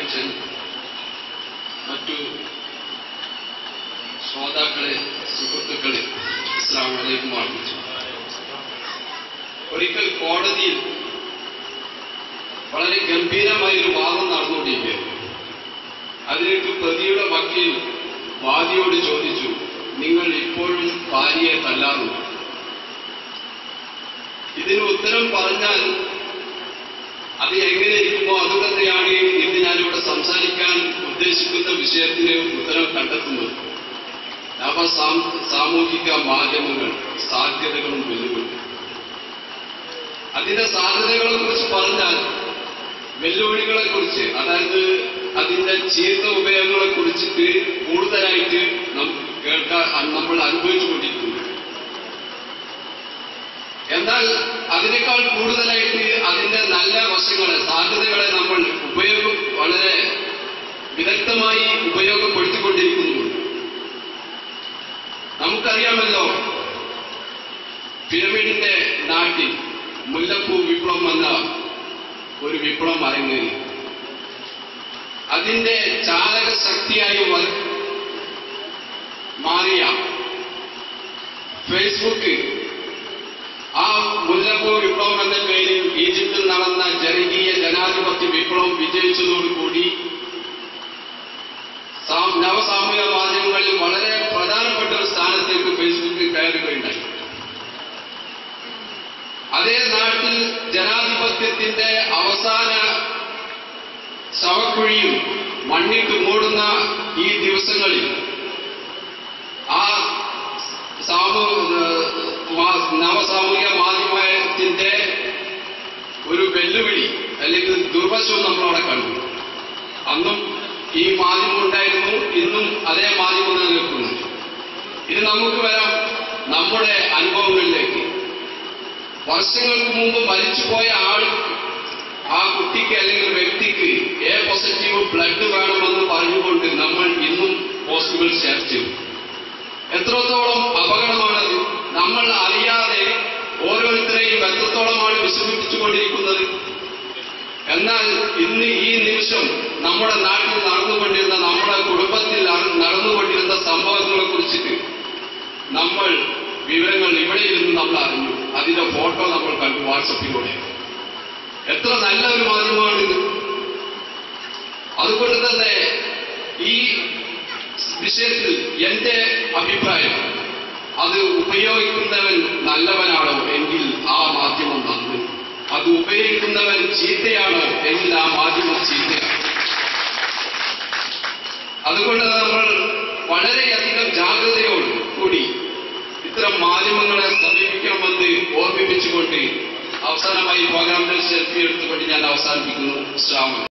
അധ്യക്ഷൻ, മറ്റു ശ്രോതാക്കളെ, സുഹൃത്തുക്കളെ, അസ്സലാമു അലൈക്കും വറഹ്മത്തുള്ളാഹി. ഒരിക്കൽ കോടതിയിൽ വളരെ ഗംഭീരമായൊരു വാദം നടന്നുകൊണ്ടിരിക്കുകയാണ്. അതിലേക്ക് പ്രതിയുടെ വക്കീൽ വാദിയോട് ചോദിച്ചു, നിങ്ങൾ ഇപ്പോഴും ഭാര്യയെ തല്ലാറുണ്ടോ? ഇതിന് ഉത്തരം പറഞ്ഞാൽ അത് എങ്ങനെ ഇരിക്കുമോ അതുതന്നെയാണ് ഇന്ന് ഞാനിവിടെ സംസാരിക്കാൻ ഉദ്ദേശിക്കുന്ന വിഷയത്തിന് ഉത്തരം കണ്ടെത്തുന്നത്. നവ സാമൂഹിക മാധ്യമങ്ങൾ, സാധ്യതകളും വെല്ലുവിളികളും. അതിന്റെ സാധ്യതകളെ കുറിച്ച് പറഞ്ഞാൽ വെല്ലുവിളികളെ കുറിച്ച്, അതായത് അതിന്റെ ചീത്ത ഉപയോഗങ്ങളെ കുറിച്ചിട്ട് കൂടുതലായിട്ട് നമ്മൾ അനുഭവിച്ചുകൊണ്ടിരിക്കുന്നു. എന്നാൽ അതിനേക്കാൾ കൂടുതലായിട്ട് അതിന്റെ നല്ല വശങ്ങളെ, സാധ്യതകളെ നമ്മൾ വളരെ വിദഗ്ധമായി ഉപയോഗപ്പെടുത്തിക്കൊണ്ടിരിക്കുന്നുണ്ട്. നമുക്കറിയാമല്ലോ, പിരമിഡിന്റെ നാട്ടിൽ മുല്ലപ്പൂ വിപ്ലവം എന്ന ഒരു വിപ്ലവം അരങ്ങേറി. അതിന്റെ ചാലക ശക്തിയായി മാറിയ ഫേസ്ബുക്ക് ആ മുല്ലപ്പൂ വിപ്ലവം എന്ന പേരിൽ ഈജിപ്തിൽ നടന്ന ജനകീയ ജനാധിപത്യ വിപ്ലവം വിജയിച്ചതോടുകൂടി നവസാമൂഹിക മാധ്യമങ്ങളിൽ വളരെ പ്രധാനപ്പെട്ട ഒരു സ്ഥാനത്തേക്ക് ഫേസ്ബുക്ക് കയറുകയുണ്ടായി. അതേ നാട്ടിൽ ജനാധിപത്യത്തിന്റെ അവസാന ശവക്കുഴിയും മണ്ണിട്ട് മൂടുന്ന ഈ ദിവസങ്ങളിൽ ആ നവസാമൂഹിക മാധ്യമത്തിന്റെ ഒരു വെല്ലുവിളി അല്ലെങ്കിൽ ദുർവശവും നമ്മളവിടെ കണ്ടു. അന്നും ഈ മാധ്യമം ഉണ്ടായിരുന്നു, ഇന്നും അതേ മാധ്യമം നിലനിൽക്കുന്നു. ഇത് നമുക്ക് വരാം നമ്മുടെ അനുഭവങ്ങളിലേക്ക്. വർഷങ്ങൾക്ക് മുമ്പ് മരിച്ചുപോയ ആ കുട്ടിക്ക് അല്ലെങ്കിൽ വ്യക്തിക്ക് എ പോസിറ്റീവ് ബ്ലഡ് വേണമെന്ന് പറഞ്ഞുകൊണ്ട് നമ്മൾ ഇന്നും പോസ്റ്റുകൾ ഷെയർ ചെയ്യും. എത്രത്തോളം അപകടമാണത്! നമ്മൾ അറിയാതെ ഓരോരുത്തരെയും എത്രത്തോളമാണ് വിഷമിപ്പിച്ചുകൊണ്ടിരിക്കുന്നത്. എന്നാൽ ഇന്ന് ഈ നിമിഷം നമ്മുടെ നാട്ടിൽ നടന്നുകൊണ്ടിരുന്ന, നമ്മുടെ കുടുംബത്തിൽ നടന്നുകൊണ്ടിരുന്ന സംഭവങ്ങളെ കുറിച്ചിട്ട് നമ്മൾ വിവരങ്ങൾ ഇവിടെ ഇരുന്ന് നമ്മൾ അറിഞ്ഞു. അതിന്റെ ഫോട്ടോ നമ്മൾ കണ്ടു വാട്സപ്പിലൂടെ. എത്ര നല്ല ഒരു മാധ്യമമാണിത്! അതുകൊണ്ട് തന്നെ ഈ വിഷയത്തിൽ എന്റെ അഭിപ്രായം, അത് ഉപയോഗിക്കുന്നവൻ നല്ലവനാണോ എങ്കിൽ ആ മാധ്യമം നന്ന്, അത് ഉപയോഗിക്കുന്നവൻ ചീത്തയാണോ എങ്കിൽ ആ മാധ്യമം ചീത്തയാണ്. അതുകൊണ്ട് നമ്മൾ വളരെയധികം ജാഗ്രതയോട് കൂടി ഇത്തരം മാധ്യമങ്ങളെ സമീപിക്കണമെന്ന് ഓർമ്മിപ്പിച്ചുകൊണ്ട് അവസാനമായി പ്രോഗ്രാമിൽ സെൽഫി എടുത്തുകൊണ്ട് ഞാൻ അവസാനിപ്പിക്കുന്നു. അസ്സലാമു അലൈക്കും.